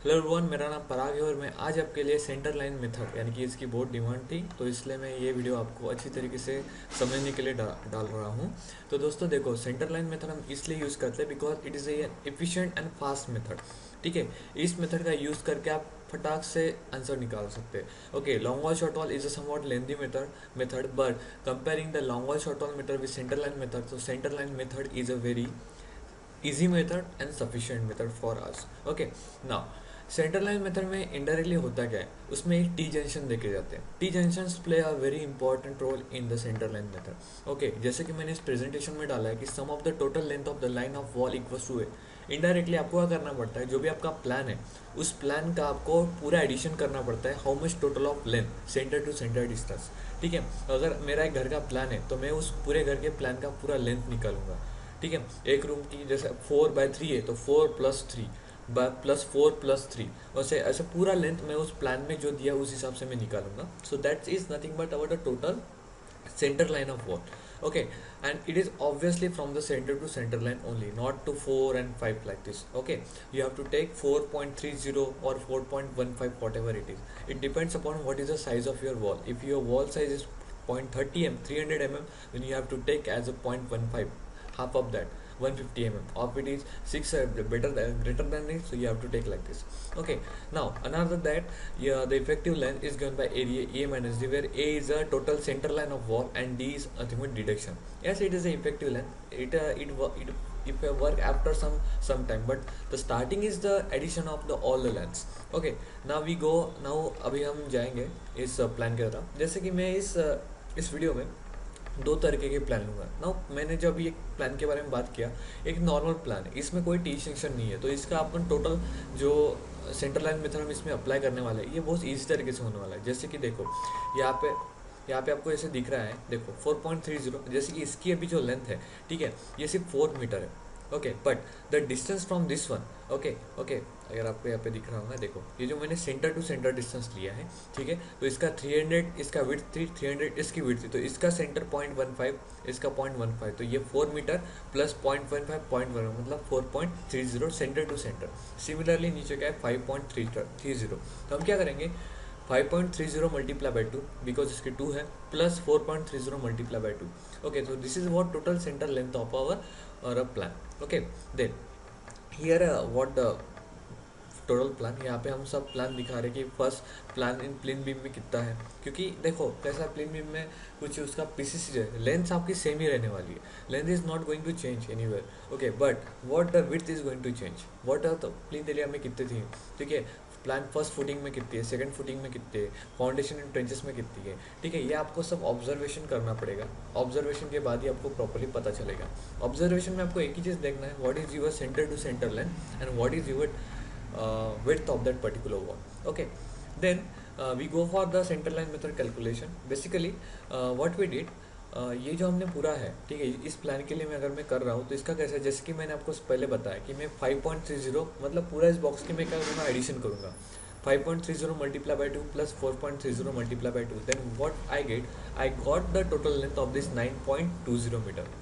Hello everyone, मेरा नाम पराग है और मैं आज आपके लिए सेंटर लाइन मेथड यानी कि इसकी बहुत डिमांड थी, तो इसलिए मैं ये वीडियो आपको अच्छी तरीके से समझने के लिए डाल रहा हूँ। तो दोस्तों देखो, सेंटर लाइन मेथड हम इसलिए यूज़ करते हैं because it is a efficient and fast method. ठीक है, इस मेथड का यूज़ करके आप फटाक से आंसर निकाल सकते हैं। Okay, long wall short wall is a somewhat lengthy method but comparing the long wall short wall method with centre line method, तो centre line method is a very easy method and sufficient method for us. Okay, now centre line method में indirectly होता क्या है, उसमें एक T junction देखे जाते हैं। T junctions play a very important role in the centre line method. Okay, जैसे कि मैंने इस प्रेजेंटेशन में डाला है कि sum of the total length of the line of wall equals to A. Indirectly आपको क्या करना पड़ता है, जो भी आपका प्लान है उस प्लान का आपको पूरा एडिशन करना पड़ता है, how much total of length centre to centre distance. ठीक है, अगर मेरा एक घर का प्लान है तो मैं उस पूरे घर के प्लान का पूरा लेंथ निकालूंगा। ठीक है, एक रूम की जैसे 4/3 है तो 4+3 +4+3, वैसे ऐसे पूरा लेंथ मैं उस प्लान में जो दिया उस हिसाब से मैं निकालूंगा। So that is nothing but our the total center line of wall. Okay, and it is obviously from the center to center line only, not to 4 and 5 like this. Okay, you have to take 4.30 or 4.15, whatever it is. It depends upon what is the size of your wall. If your wall size is 0.30 mm 300 mm, then you have to take as a 0.15, half of that, 150 mm. If it is 6 greater than it, so you have to take like this. Okay, now another that, yeah, the effective length is given by area A minus D, where A is a total center line of wall and D is nothing but deduction. Yes, it is a effective length. If I work after some time, but the starting is the addition of the all the lengths. Okay, now we go, now अभी हम जाएंगे इस plan की तरफ। जैसे कि मैं इस वीडियो में दो तरीके के प्लान लूँगा ना। मैंने जब ये प्लान के बारे में बात किया, एक नॉर्मल प्लान है, इसमें कोई टी सेक्शन नहीं है, तो इसका अपन टोटल जो सेंटर लाइन मेथड हम इसमें अप्लाई करने वाले हैं, ये बहुत ईजी तरीके से होने वाला है। जैसे कि देखो, यहाँ पे आपको ऐसे दिख रहा है, देखो 4.30, जैसे कि इसकी अभी जो लेंथ है, ठीक है, ये सिर्फ 4 मीटर है। Okay, but the distance from this one, okay, अगर आपको यहाँ पे दिख रहा होगा, देखो ये जो मैंने सेंटर टू सेंटर डिस्टेंस लिया है, ठीक है, तो इसका 300, इसका विड्थ थी 300, इसकी विड्थ थी, तो इसका सेंटर 0.15, इसका 0.15, तो ये 4 मीटर प्लस 0.15 0.1 मतलब 4.30 सेंटर टू सेंटर। सिमिलरली नीचे का है 5.30, तो हम क्या करेंगे, 5.30 मल्टीप्लाई बाई 2 बिकॉज इसके 2 है, plus 4.30 multiply by 2। Okay, so this is what total center length of our plan. Okay, then here what the total plan, यहाँ पे हम सब प्लान दिखा रहे हैं कि first plan in plain beam में कितना है, क्योंकि देखो कैसा प्लेन बीम में कुछ उसका पीसीसी है, लेंथ आपकी सेम ही रहने वाली है, length is not going to change anywhere. Okay, but what the width is going to change, what are the plain area में कितने थी, ठीक है, प्लान फर्स्ट फुटिंग में कितनी है, सेकंड फुटिंग में कितनी है, फाउंडेशन एंड ट्रेंचेस में कितनी है। ठीक है, ये आपको सब ऑब्जर्वेशन करना पड़ेगा, ऑब्जर्वेशन के बाद ही आपको प्रॉपर्ली पता चलेगा। ऑब्जर्वेशन में आपको एक ही चीज़ देखना है, what is your centre to centre length and what is your width of that particular wall. Okay, then we go for the center line method calculation. Basically what we did, ये जो हमने पूरा है, ठीक है, इस प्लान के लिए मैं अगर मैं कर रहा हूँ तो इसका कैसा है, जैसे कि मैंने आपको पहले बताया कि मैं 5.30 मतलब पूरा इस बॉक्स के मैं क्या करूँगा, एडिशन करूँगा, 5.30 multiply by 2 plus 4.30 multiply by 2, then what I got the total length of this 9.20 metre.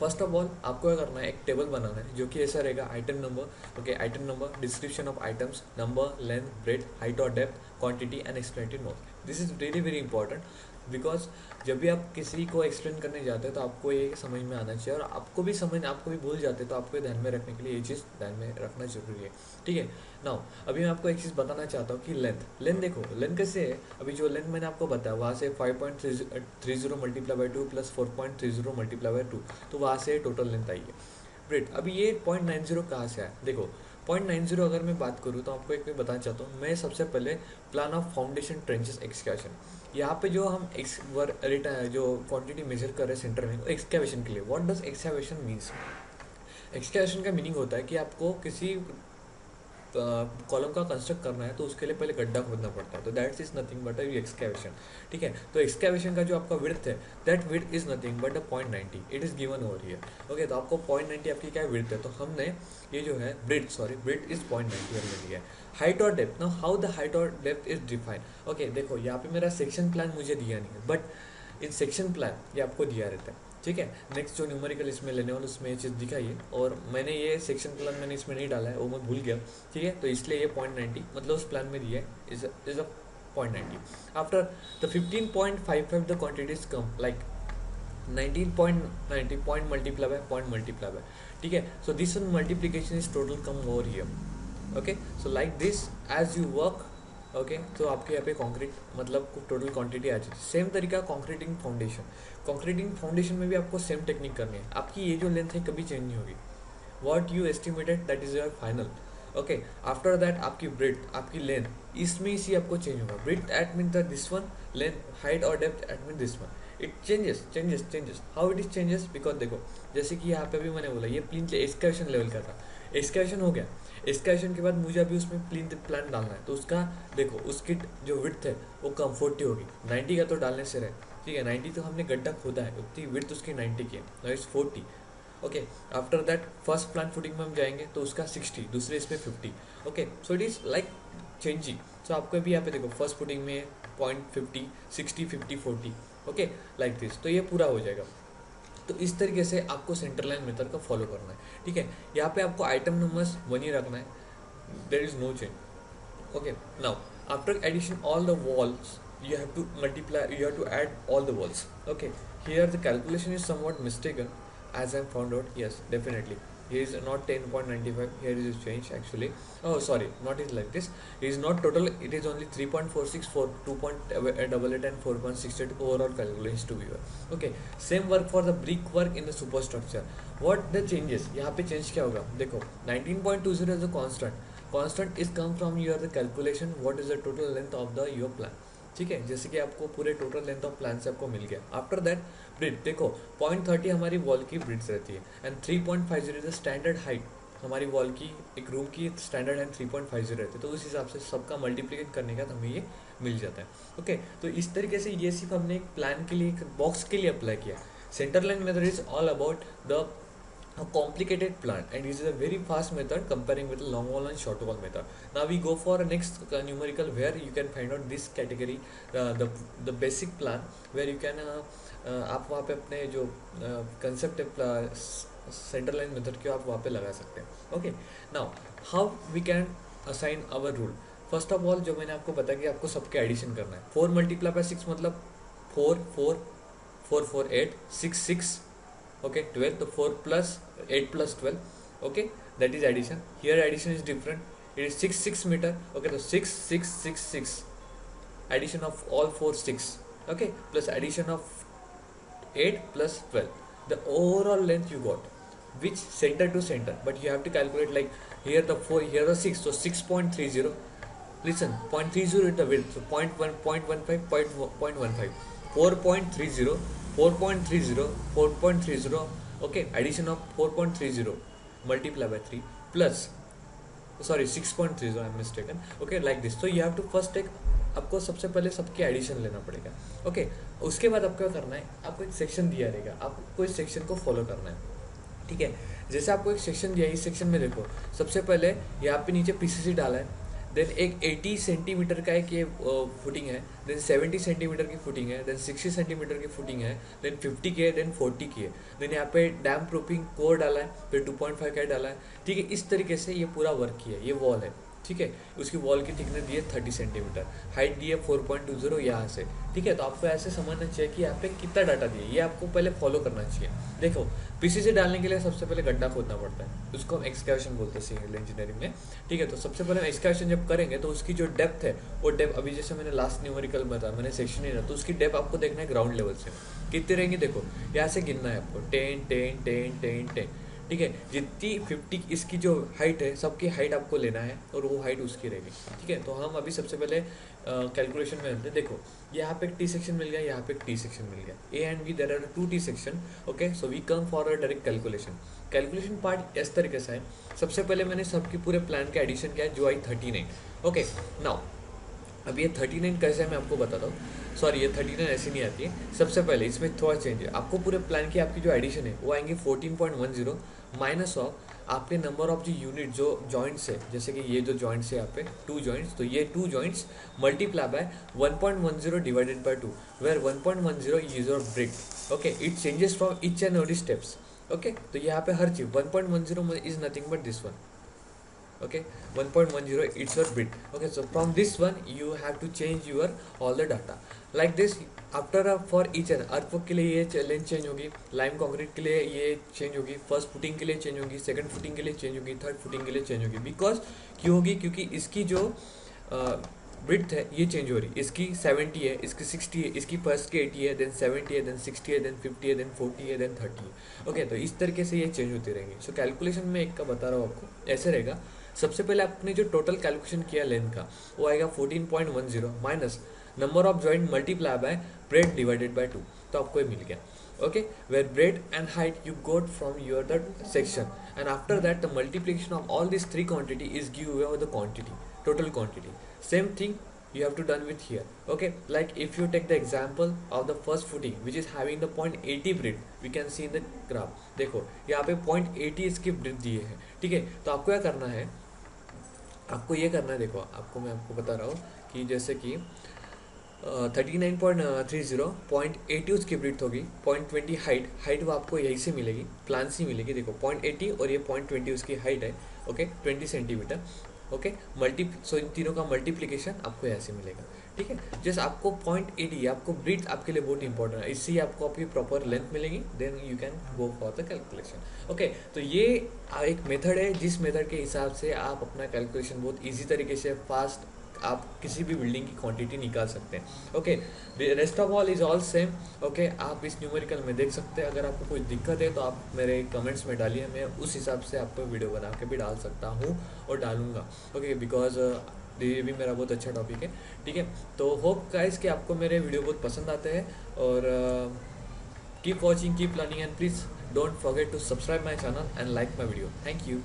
First of all आपको क्या करना है, एक टेबल बनाना है जो कि ऐसा रहेगा, item number, okay, item number, description of items, number, length, breadth, height और depth, quantity and explanatory note. This is very very important because जब भी आप किसी को एक्सप्लेन करने जाते हैं तो आपको ये समझ में आना चाहिए, और आपको भी भूल जाते हैं, तो आपको ध्यान में रखने के लिए ये चीज़ ध्यान में रखना जरूरी है। ठीक है, नाउ अभी मैं आपको एक चीज़ बताना चाहता हूँ कि लेंथ देखो, लेंथ कैसे है, अभी जो लेंथ मैंने आपको बताया वहाँ से 5.30 multiply by 2 plus 4.30 multiply by 2, तो वहाँ से टोटल लेंथ आई है। ग्रेट, अभी ये 0.90 कहाँ से आया, देखो 0.90 अगर मैं बात करूँ तो आपको एक मैं बताना चाहता हूँ। मैं सबसे पहले plan of foundation trenches excavation, यहाँ पे जो हम जो क्वांटिटी मेजर कर रहे हैं सेंटर में एक्सकैवेशन के लिए, what does excavation means, excavation का मीनिंग होता है कि आपको किसी कॉलम का कंस्ट्रक्ट करना है तो उसके लिए पहले गड्ढा खोदना पड़ता है, तो that is nothing but excavation. ठीक है, तो एक्सकैवेशन का जो आपका विड्थ है, that width is nothing but 0.90, it is given over here. Okay, तो आपको 0.90 आपकी क्या विड्थ है, तो हमने ये जो है ब्रेथ इज 0.90 हमने लिया है। हाइट और depth, now how the height और डेप्थ इज डिफाइन। ओके, देखो यहाँ पे मेरा सेक्शन प्लान मुझे दिया नहीं है, बट इन सेक्शन प्लान ये आपको दिया रहता है। ठीक है। नेक्स्ट जो न्यूमेरिकल इसमें लेने वाला उसमें ये चीज़ दिखाई है, और मैंने ये सेक्शन प्लान मैंने इसमें नहीं डाला है, वो मैं भूल गया। ठीक है, तो इसलिए ये 0.90 मतलब उस प्लान में दिया है is a 0.90। After the 15.55 the quantities come like 19.90 point multiply by point multiply by. ठीक है, so this one multiplication is total come over here. Okay, so like this as you work. Okay, तो आपके यहाँ पे concrete मतलब total quantity आ जाती है। Same तरीका कॉन्क्रीटिंग फाउंडेशन, कॉन्क्रीटिंग फाउंडेशन में भी आपको सेम टेक्निक करनी है। आपकी ये जो लेंथ है कभी चेंज नहीं होगी, what you estimated that is your final. Okay, after that आपकी ब्रेथ, आपकी लेंथ, इसमें इसी आपको चेंज होगा। Breadth at mean the this one, length height और depth at mean this one. It changes how it is changes because देखो, जैसे कि यहाँ पे भी मैंने बोला ये प्लीन एक्सकैवेशन लेवल का था, एक्सकैवेशन हो गया। एक्सकैवेशन के बाद मुझे अभी उसमें प्लान डालना है, तो उसका देखो उसकी जो विड्थ है वो कम 40 होगी। 90 का तो डालने से रहे, ठीक है, 90 तो हमने गड्ढा खोदा है, उतनी विड्थ उसकी 90 की है, now it's 40। Okay, after that first plan footing में हम जाएंगे तो उसका 60, दूसरे इसमें 50। Okay, so it is like changing. So आपको भी यहाँ पे देखो फर्स्ट फुटिंग में 0.50, 60, 50, 40। ओके, लाइक दिस, तो ये पूरा हो जाएगा। तो इस तरीके से आपको सेंटर लाइन मेथड का फॉलो करना है। ठीक है, यहाँ पे आपको आइटम नंबर्स वही रखना है, there is no change. Okay, now after addition all the walls you have to multiply, you have to add all the walls. Okay, here the calculation is somewhat mistaken as I found out. Yes, definitely here is not 10.95, here is a change actually. Oh sorry, not is like this, it is not total, it is only 3.46 for 2.88 and 4.68 overall calculations to be done. Okay, same work for the brick work in the superstructure. What the changes, यहाँ पे change क्या होगा देखो, 19.20 is a constant is come from your the calculation what is the total length of the your plan। ठीक है, जैसे कि आपको पूरे टोटल लेंथ ऑफ प्लान से आपको मिल गया। आफ्टर दैट ब्रिथ देखो 0.30 हमारी वॉल की ब्रिथ रहती है and 3.50 is the standard height हमारी वॉल की, एक रूम की स्टैंडर्ड हाइट 3.50 रहती है, तो उस हिसाब से सबका मल्टीप्लिकेट करने का हमें ये मिल जाता है। ओके, तो इस तरीके से ये सिर्फ हमने एक प्लान के लिए, एक बॉक्स के लिए अप्लाई किया। Centre line method is all about the a complicated plan and this is a very fast method comparing with the long wall and short wall method. Now we go for next numerical where you can find out this category, the basic plan where you can आप वहाँ पे अपने जो concept है centre line method के आप वहाँ पे लगा सकते हैं। Okay, now how we can assign our rule. First of all जो मैंने आपको बताया कि आपको सबके एडिशन करना है। 4 मल्टीप्लाई बाय 6 मतलब 4 4 4 4 8 6 6 okay 12, तो 4 plus 8 plus 12, okay, that is addition. Here addition is different, it is 6 6 meter. Okay, so 6 6 6 6 addition of all 4 6, okay, plus addition of 8 plus 12, the overall length you got which center to center, but you have to calculate like here the 4, here the 6, so 6.30. Listen, 0.30 is the width, so 0.1 0.15 0.15 4.30 4.30 4.30, okay, addition of 4.30 multiply by 3 plus sorry 6.30, I am mistaken. Okay, like this, so you have to first take, आपको सबसे पहले सबके addition लेना पड़ेगा। Okay, उसके बाद आपको क्या करना है, आपको एक सेक्शन दिया रहेगा, आपको इस सेक्शन को फॉलो करना है। ठीक है, जैसे आपको एक सेक्शन दिया है, इस सेक्शन में देखो सबसे पहले यहाँ पे नीचे पीसीसी डाला है, देन एक 80 सेंटीमीटर का एक ये फुटिंग है, देन 70 सेंटीमीटर की फुटिंग है, देन 60 सेंटीमीटर की फुटिंग है, देन 50 की है, देन 40 की है, देन यहाँ पे डैम प्रूफिंग कोर डाला है, फिर 2.5 का डाला है। ठीक है, इस तरीके से ये पूरा वर्क किया है। ये वॉल है, ठीक है, उसकी वॉल की थिकनेस दी है 30 सेंटीमीटर, हाइट दी है 4.20 यहाँ से। ठीक है, तो आपको ऐसे समझना चाहिए कि यहाँ पे कितना डाटा दिया, ये आपको पहले फॉलो करना चाहिए। देखो पीसीसी डालने के लिए सबसे पहले गड्ढा खोदना पड़ता है, उसको हम एक्सकैवेशन बोलते हैं सिविल इंजीनियरिंग में। ठीक है, तो सबसे पहले एक्सकैवेशन जब करेंगे तो उसकी जो डेप्थ है वो डेप्थ, अभी जैसे मैंने लास्ट न्यूमेरिकल में था, मैंने सेक्शन ही रहा, तो उसकी डेप्थ आपको देखना है ग्राउंड लेवल से कितनी रहेंगी। देखो यहाँ से गिनना है आपको 10 10 10 10 10। ठीक है, जितनी 50 इसकी जो हाइट है सबकी हाइट आपको लेना है और वो हाइट उसकी रहेगी। ठीक है, तो हम अभी सबसे पहले कैलकुलेशन में आते हैं। देखो यहाँ पे एक टी सेक्शन मिल गया, यहाँ पे एक टी सेक्शन मिल गया, A and B there are 2 T section. Okay, so we come for a direct calculation part इस तरीके से है। सबसे पहले मैंने सबकी पूरे प्लान का एडिशन किया है जो आई 39। ओके, नाउ अब ये 39 कैसे है मैं आपको बताता हूँ। सॉरी, ये 39 ऐसी नहीं आती है। सबसे पहले इसमें थोड़ा चेंज है, आपको पूरे प्लान की आपकी जो एडिशन है वो आएंगे 14.10 माइनस ऑफ आपके नंबर ऑफ जो यूनिट जो जॉइंट्स है, जैसे कि ये जो जॉइंट्स है यहाँ पे 2 जॉइंट्स, तो ये 2 joints multiply by 1.10 divided by 2, where 1.10 is your brick. Okay, it changes from each and every steps. Okay, तो यहाँ पे हर चीज 1.10 is nothing but this one. Okay, 1.10 it's your bit. Okay, so from this one you have to change your all the data like this after for each and earthwork के लिए ये length change होगी, lime concrete के लिए ये change होगी, first footing के लिए चेंज होगी, सेकंड फुटिंग के लिए चेंज होगी, थर्ड फुटिंग के लिए चेंज होगी। बिकॉज क्यों होगी? क्योंकि इसकी जो ब्रिथ है ये चेंज हो रही, इसकी 70 है, इसकी 60 है, इसकी फर्स्ट की 80 है, देन 70 है, देन 60 है, देन 50 है, देन 40 है, देन 30 है। ओके, तो इस तरीके से ये चेंज होती रहेंगी। सो कैलकुलेशन में एक का बता रहा हूँ आपको, ऐसे रहेगा। सबसे पहले आपने जो टोटल कैलकुलेशन किया लेंथ का वो आएगा 14.10 minus number of joint multiply by bread divided by 2, तो आपको ये मिल गया। okay, where breadth and height you got from your that section, and after that the multiplication of all these three quantity is give you the quantity, total quantity. Same thing you have to done with here. Okay, like if you take the example of the first footing which is having the 0.80 breadth, we can see in the graph, देखो यहाँ पे 0.80 इसकी breadth दिए है। ठीक है, तो आपको क्या करना है, आपको ये करना है, देखो आपको मैं आपको बता रहा हूँ कि जैसे कि 39.30 0.80 उसकी ब्रीथ होगी, 0.20 हाइट वो आपको यहीं से मिलेगी, प्लान से मिलेगी। देखो 0.80 और ये 0.20 उसकी हाइट है। Okay, 20 centimetre. ओके, सो इन तीनों का मल्टीप्लिकेशन आपको ऐसे मिलेगा। ठीक है, जैसे आपको 0.80 आपको ब्रीथ आपके लिए बहुत इंपॉर्टेंट है, इससे आपको आपकी प्रॉपर लेंथ मिलेगी, then you can go for the calculation. Okay, तो ये एक मेथड है जिस मेथड के हिसाब से आप अपना कैलकुलेशन बहुत ईजी तरीके से फास्ट आप किसी भी बिल्डिंग की क्वांटिटी निकाल सकते हैं। Okay, rest of all is all same. Okay, आप इस न्यूमेरिकल में देख सकते हैं। अगर आपको कोई दिक्कत है तो आप मेरे कमेंट्स में डालिए, मैं उस हिसाब से आपको वीडियो बना के भी डाल सकता हूँ और डालूंगा। ओके, बिकॉज ये भी मेरा बहुत अच्छा टॉपिक है। ठीक है, तो होप गाइस कि आपको मेरे वीडियो बहुत पसंद आते हैं, और keep watching, keep learning, and please don't forget to subscribe my channel and like my video. Thank you.